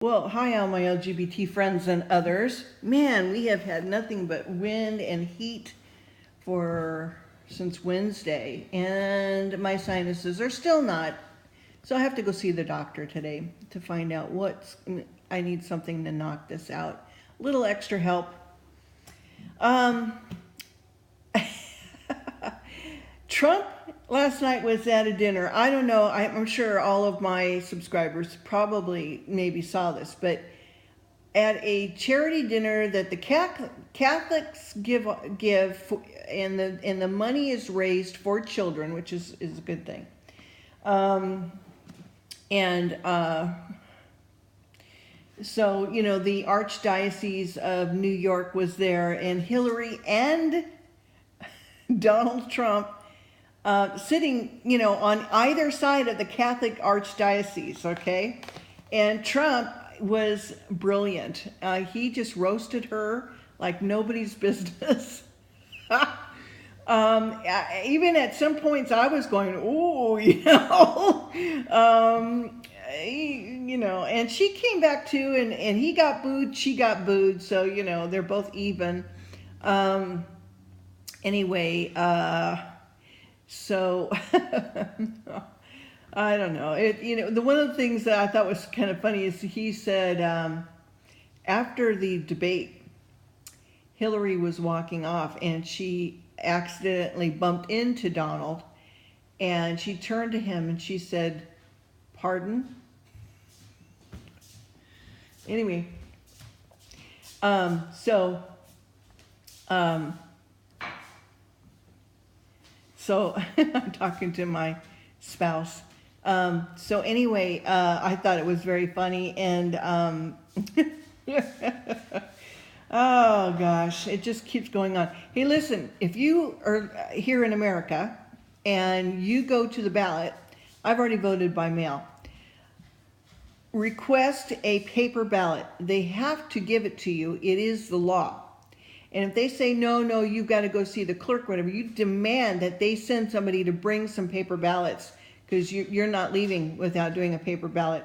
Well, hi, all my LGBT friends and others. Man, we have had nothing but wind and heat since Wednesday, and my sinuses are still not. So I have to go see the doctor today to find out I need something to knock this out. A little extra help. Trump last night was at a dinner. I don't know. I'm sure all of my subscribers probably maybe saw this, but at a charity dinner that the Catholics give, and the money is raised for children, which is a good thing. So, the Archdiocese of New York was there, and Hillary and Donald Trump sitting, on either side of the Catholic Archdiocese, okay? And Trump was brilliant. He just roasted her like nobody's business. Even at some points I was going, ooh, and she came back too, and he got booed, she got booed, so, they're both even. Anyway, so I don't know. One of the things that I thought was kind of funny is he said after the debate, Hillary was walking off and she accidentally bumped into Donald, and she turned to him and she said, "Pardon?" Anyway, so I'm talking to my spouse. So anyway, I thought it was very funny, and oh gosh, it just keeps going on. Hey, listen, if you are here in America and you go to the ballot, I've already voted by mail. Request a paper ballot. They have to give it to you. It is the law. And if they say, no, you've got to go see the clerk, whatever, you demand that they send somebody to bring some paper ballots, because you're not leaving without doing a paper ballot.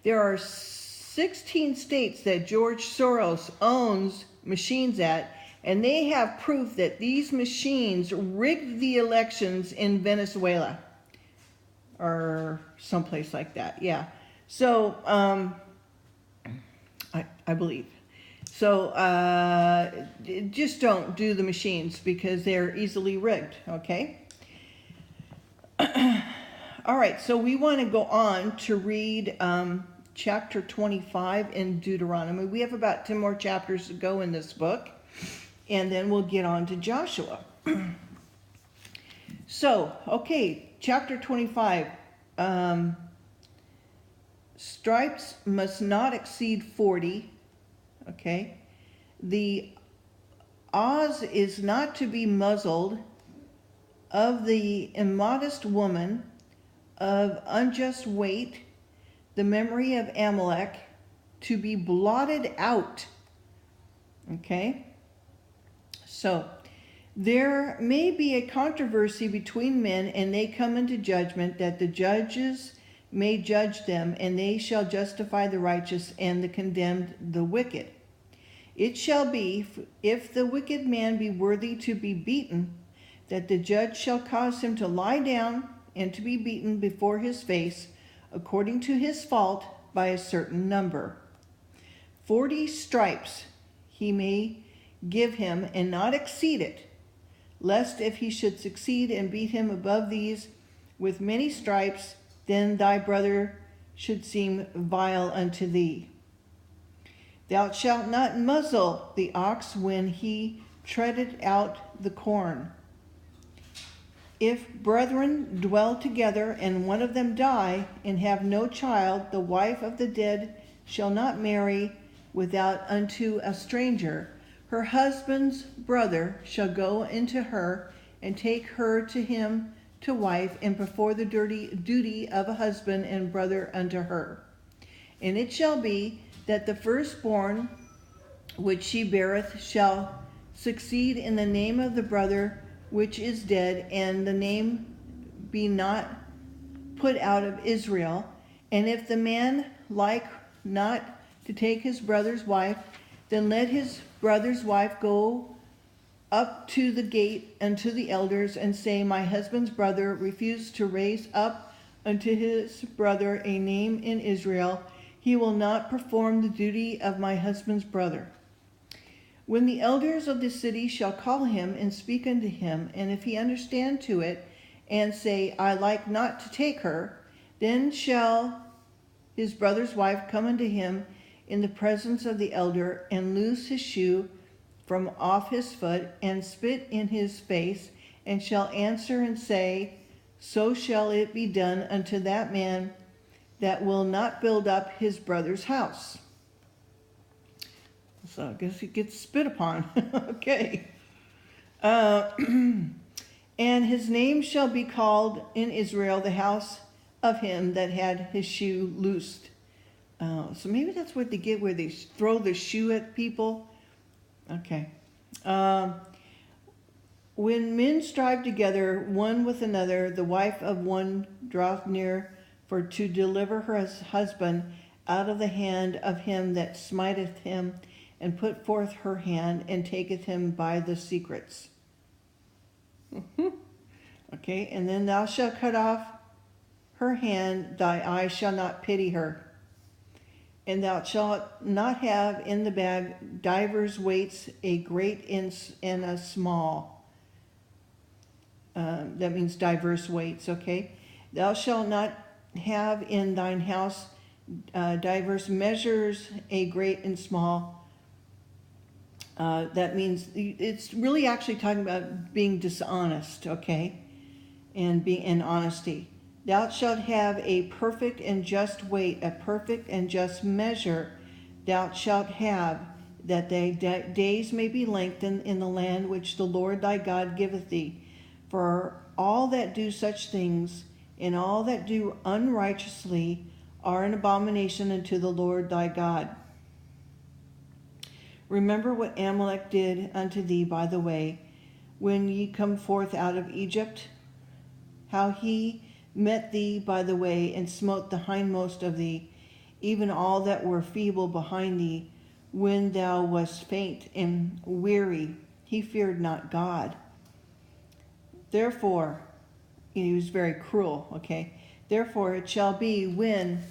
There are 16 states that George Soros owns machines at, and they have proof that these machines rigged the elections in Venezuela or someplace like that. Yeah. So, I believe. So just don't do the machines because they're easily rigged, okay? All right, so we want to go on to read chapter 25 in Deuteronomy. We have about 10 more chapters to go in this book, and then we'll get on to Joshua. So, okay, chapter 25. Stripes must not exceed 40. Okay, the oz is not to be muzzled, of the immodest woman, of unjust weight, the memory of Amalek, to be blotted out. Okay, so there may be a controversy between men, and they come into judgment, that the judges may judge them, and they shall justify the righteous and the condemned the wicked. It shall be, if the wicked man be worthy to be beaten, that the judge shall cause him to lie down and to be beaten before his face, according to his fault, by a certain number. 40 stripes he may give him, and not exceed it, lest if he should succeed and beat him above these with many stripes, then thy brother should seem vile unto thee. Thou shalt not muzzle the ox when he treadeth out the corn. If brethren dwell together, and one of them die, and have no child, the wife of the dead shall not marry without unto a stranger. Her husband's brother shall go into her, and take her to him to wife, and perform the duty of a husband and brother unto her. And it shall be that the firstborn which she beareth shall succeed in the name of the brother which is dead, and the name be not put out of Israel. And if the man like not to take his brother's wife, then let his brother's wife go up to the gate unto the elders, and say, My husband's brother refused to raise up unto his brother a name in Israel. He will not perform the duty of my husband's brother. When the elders of the city shall call him and speak unto him, and if he understand to it, and say, I like not to take her, then shall his brother's wife come unto him in the presence of the elder, and loose his shoe from off his foot, and spit in his face, and shall answer and say, So shall it be done unto that man that will not build up his brother's house. So I guess he gets spit upon. Okay. And his name shall be called in Israel the house of him that had his shoe loosed. So maybe that's what they get, where they throw the shoe at people. Okay. When men strive together one with another, the wife of one draweth near for to deliver her husband out of the hand of him that smiteth him, and put forth her hand, and taketh him by the secrets. Okay, and then thou shalt cut off her hand, thy eye shall not pity her. And thou shalt not have in the bag divers weights, a great and a small. That means diverse weights, okay? Thou shalt not have in thine house diverse measures, a great and small. That means it's really actually talking about being dishonest, okay? And honesty. Thou shalt have a perfect and just weight, a perfect and just measure thou shalt have, that thy days may be lengthened in the land which the Lord thy God giveth thee. For all that do such things, and all that do unrighteously, are an abomination unto the Lord thy God. Remember what Amalek did unto thee by the way, when ye come forth out of Egypt, how he met thee by the way, and smote the hindmost of thee, even all that were feeble behind thee, when thou wast faint and weary. He feared not God. Therefore, he was very cruel, okay? Therefore it shall be, when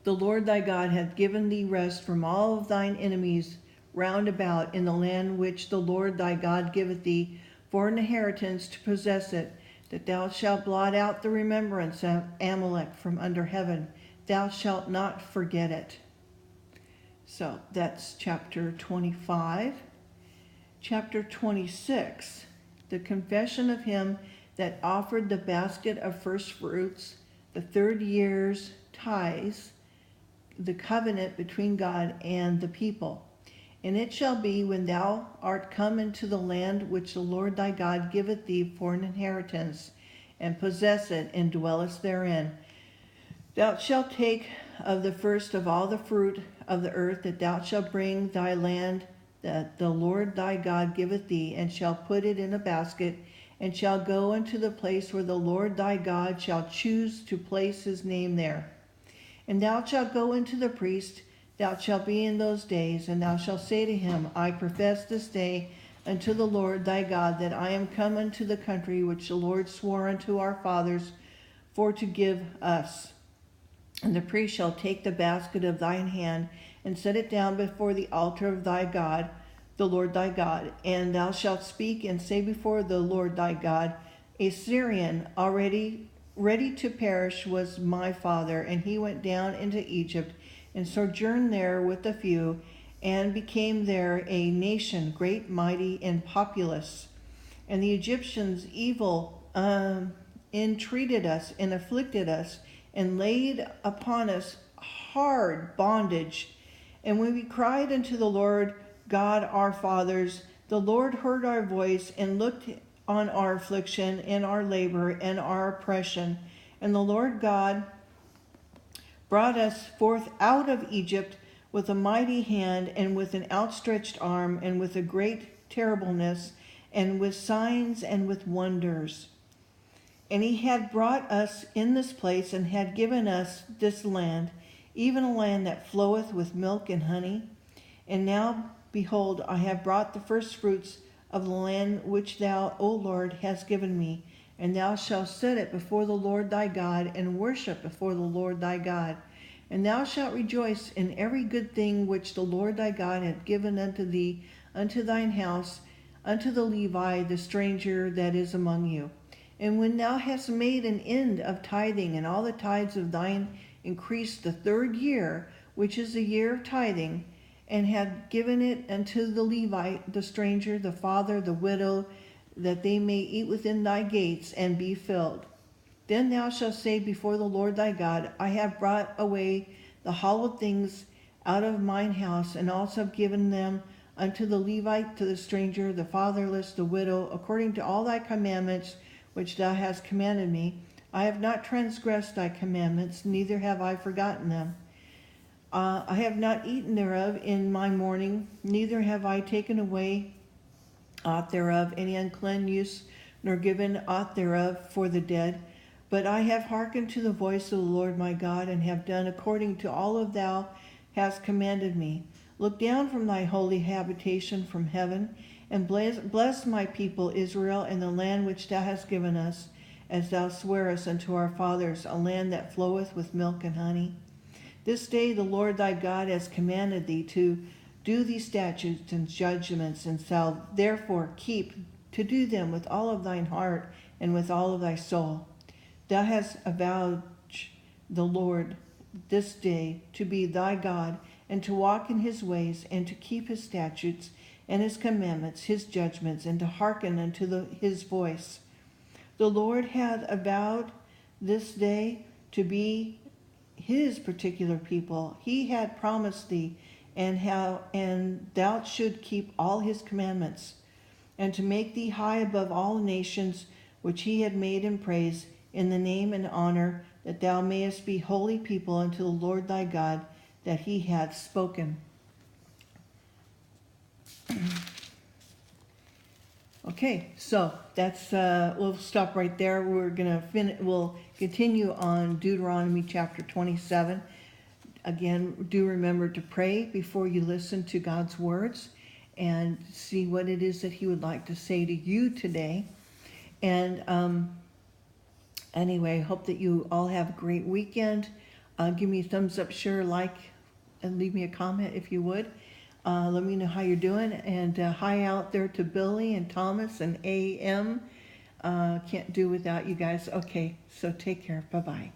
the Lord thy God hath given thee rest from all of thine enemies round about in the land which the Lord thy God giveth thee for an inheritance to possess it, that thou shalt blot out the remembrance of Amalek from under heaven. Thou shalt not forget it. So that's chapter 25. Chapter 26, the confession of him that offered the basket of first fruits, the third year's tithes, the covenant between God and the people. And it shall be, when thou art come into the land which the Lord thy God giveth thee for an inheritance, and possess it, and dwellest therein, thou shalt take of the first of all the fruit of the earth, that thou shalt bring thy land that the Lord thy God giveth thee, and shall put it in a basket, and shall go unto the place where the Lord thy God shall choose to place his name there. And thou shalt go into the priest, thou shalt be in those days, and thou shalt say to him, I profess this day unto the Lord thy God that I am come unto the country which the Lord swore unto our fathers for to give us. And the priest shall take the basket of thine hand, and set it down before the altar of thy God, the Lord thy God. And thou shalt speak and say before the Lord thy God, a Syrian already ready to perish was my father, and he went down into Egypt, and sojourned there with a few, and became there a nation great, mighty, and populous. And the Egyptians evil entreated us, and afflicted us, and laid upon us hard bondage. And when we cried unto the Lord God our fathers, the Lord heard our voice, and looked on our affliction, and our labor, and our oppression. And the Lord God brought us forth out of Egypt with a mighty hand, and with an outstretched arm, and with a great terribleness, and with signs, and with wonders. And he had brought us in this place, and had given us this land. even a land that floweth with milk and honey. And now, behold, I have brought the first fruits of the land which thou, O Lord, hast given me, and thou shalt set it before the Lord thy God, and worship before the Lord thy God. And thou shalt rejoice in every good thing which the Lord thy God hath given unto thee, unto thine house, unto the Levi, the stranger that is among you. And when thou hast made an end of tithing, and all the tithes of thine increased the third year, which is the year of tithing, and had given it unto the Levite, the stranger, the father, the widow, that they may eat within thy gates and be filled. Then thou shalt say before the Lord thy God, I have brought away the hallowed things out of mine house, and also have given them unto the Levite, to the stranger, the fatherless, the widow, according to all thy commandments which thou hast commanded me. I have not transgressed thy commandments, neither have I forgotten them. I have not eaten thereof in my mourning, neither have I taken away aught thereof, any unclean use, nor given aught thereof for the dead. But I have hearkened to the voice of the Lord my God, and have done according to all of thou hast commanded me. Look down from thy holy habitation from heaven, and bless my people Israel and the land which thou hast given us, as thou swearest unto our fathers, a land that floweth with milk and honey. This day the Lord thy God has commanded thee to do these statutes and judgments, and shall therefore keep to do them with all of thine heart and with all of thy soul. Thou hast avowed the Lord this day to be thy God, and to walk in his ways, and to keep his statutes and his commandments, his judgments, and to hearken unto his voice. The Lord hath avowed this day to be his particular people. He had promised thee, and thou should keep all his commandments, and to make thee high above all nations which he had made in praise, in the name and honor, that thou mayest be holy people unto the Lord thy God, that he hath spoken. Okay, so that's we'll stop right there. We'll continue on Deuteronomy chapter 27. Again, do remember to pray before you listen to God's words, and see what it is that he would like to say to you today. And anyway, hope that you all have a great weekend. Give me a thumbs up, share, like, and leave me a comment if you would. Let me know how you're doing. And hi out there to Billy and Thomas and AM. Can't do without you guys. Okay, so take care. Bye-bye.